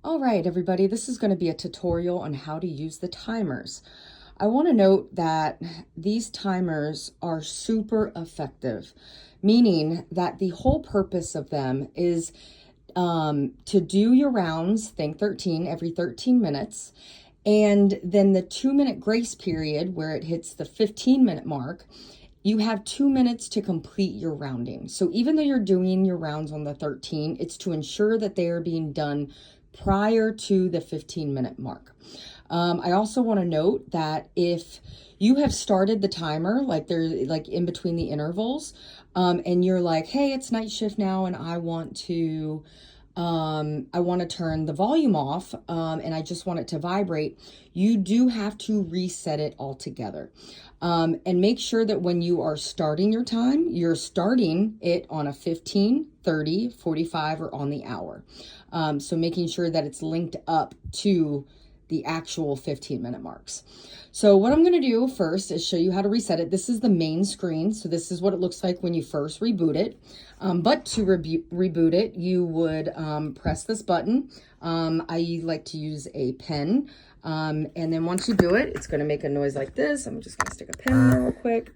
All right, everybody, this is going to be a tutorial on how to use the timers. I want to note that these timers are super effective, meaning that the whole purpose of them is to do your rounds, think 13, every 13 minutes, and then the 2-minute grace period where it hits the 15-minute mark, you have 2 minutes to complete your rounding. So even though you're doing your rounds on the 13, it's to ensure that they are being done prior to the 15-minute mark. I also want to note that if you have started the timer, like in between the intervals, and you're like, hey, it's night shift now and I want to turn the volume off, and I just want it to vibrate, you do have to reset it altogether. And make sure that when you are starting your time, you're starting it on a 15, 30, 45, or on the hour. So making sure that it's linked up to the actual 15-minute marks. So what I'm going to do first is show you how to reset it. This is the main screen. So this is what it looks like when you first reboot it. But to reboot it, you would press this button. I like to use a pen. And then once you do it, it's going to make a noise like this. I'm just going to stick a pen there real quick.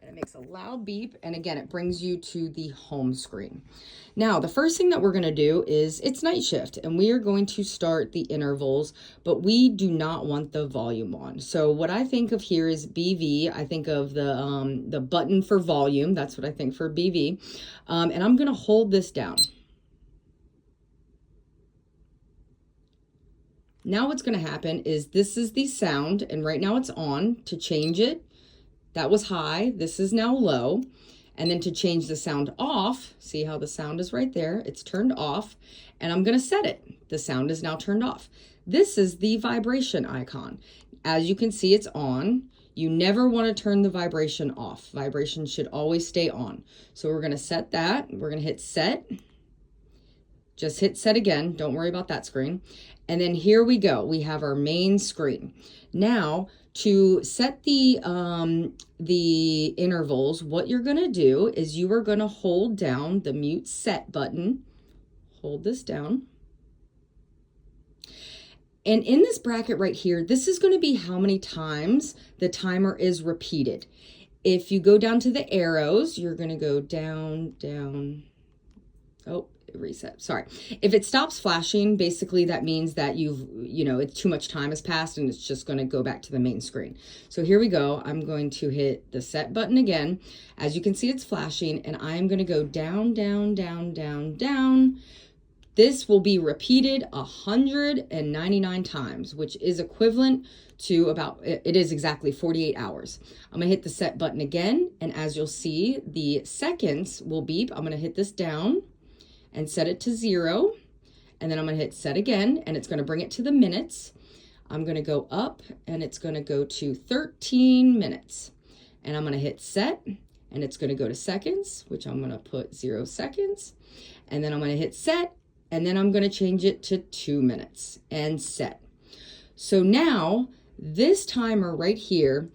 And it makes a loud beep. And again, it brings you to the home screen. Now, the first thing that we're going to do is it's night shift and we are going to start the intervals, but we do not want the volume on. So what I think of here is BV. I think of the button for volume. That's what I think for BV. And I'm going to hold this down. Now what's going to happen is this is the sound, and right now it's on. To change it, that was high. This is now low. And then to change the sound off, see how the sound is right there? It's turned off, and I'm going to set it. The sound is now turned off. This is the vibration icon. As you can see, it's on. You never want to turn the vibration off. Vibration should always stay on. So we're going to set that. We're going to hit set. Just hit set again. Don't worry about that screen. And then here we go. We have our main screen. Now, to set the intervals, what you're going to do is you are going to hold down the mute set button. Hold this down. And in this bracket right here, this is going to be how many times the timer is repeated. If you go down to the arrows, you're going to go down, down. Oh, reset. Sorry. If it stops flashing, basically that means that it's too much time has passed and it's just going to go back to the main screen. So here we go. I'm going to hit the set button again. As you can see, it's flashing, and I'm going to go down, down, down, down, down. This will be repeated 199 times, which is equivalent to it is exactly 48 hours. I'm going to hit the set button again, and as you'll see, the seconds will beep. I'm going to hit this down and set it to 0. And then I'm going to hit set again, and it's going to bring it to the minutes. I'm going to go up, and it's going to go to 13 minutes. And I'm going to hit set, and it's going to go to seconds, which I'm going to put 0 seconds. And then I'm going to hit set, and then I'm going to change it to 2 minutes and set. So now this timer right here,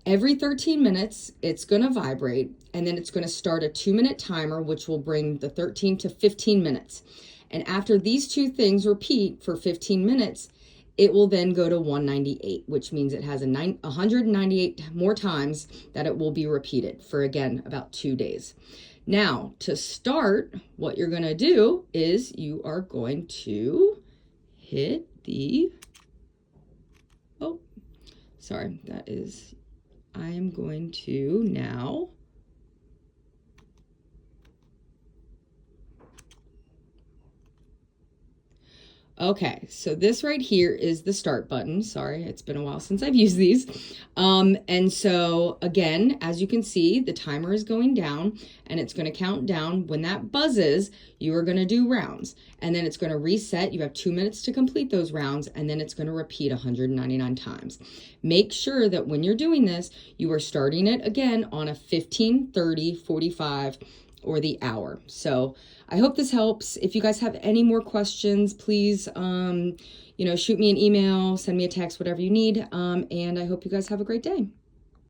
every 13 minutes, it's going to vibrate, and then it's going to start a 2-minute timer, which will bring the 13 to 15 minutes. And after these two things repeat for 15 minutes, it will then go to 198, which means it has 198 more times that it will be repeated for, again, about 2 days. Now, to start, what you're going to do is you are going to hit the, oh, sorry, I am going to now okay, so this right here is the start button. Sorry, it's been a while since I've used these. And so again, as you can see, the timer is going down, and it's going to count down. When that buzzes, you are going to do rounds, and then it's going to reset. You have 2 minutes to complete those rounds, and then it's going to repeat 199 times. Make sure that when you're doing this, you are starting it again on a 15, 30, 45, or the hour. So I hope this helps. If you guys have any more questions, please, shoot me an email, send me a text, whatever you need. And I hope you guys have a great day.